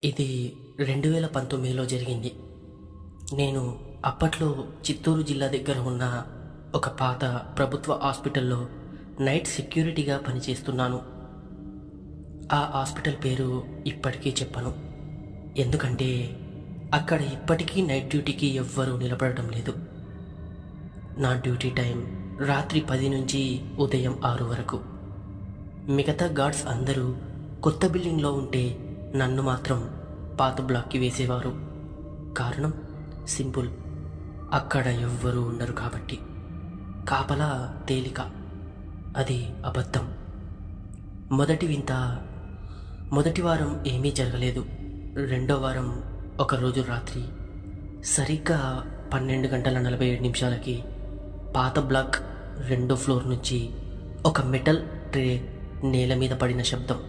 ఇది 2019లో జరిగింది. నేను అప్పట్లో చిత్తూరు జిల్లా దగ్గర ఉన్న ఒక పాత ప్రభుత్వ హాస్పిటల్లో నైట్ సెక్యూరిటీగా పనిచేస్తున్నాను. ఆ హాస్పిటల్ పేరు ఇప్పటికీ చెప్పను. ఎందుకంటే అక్కడ ఇప్పటికీ నైట్ డ్యూటీకి ఎవ్వరూ నిలబడటం లేదు. నా డ్యూటీ టైం రాత్రి 10 నుంచి ఉదయం 6 వరకు. మిగతా గార్డ్స్ అందరూ కొత్త బిల్డింగ్లో ఉంటే నన్ను మాత్రం పాత బ్లాక్కి వేసేవారు. కారణం సింపుల్, అక్కడ ఎవ్వరూ ఉండరు కాబట్టి. కాపలా తేలిక, అది అబద్ధం. మొదటి వింత, మొదటి వారం ఏమీ జరగలేదు. రెండో వారం ఒకరోజు రాత్రి సరిగ్గా 12:47 పాత బ్లాక్ 2వ ఫ్లోర్ నుంచి ఒక మెటల్ ట్రే నేల మీద పడిన శబ్దం.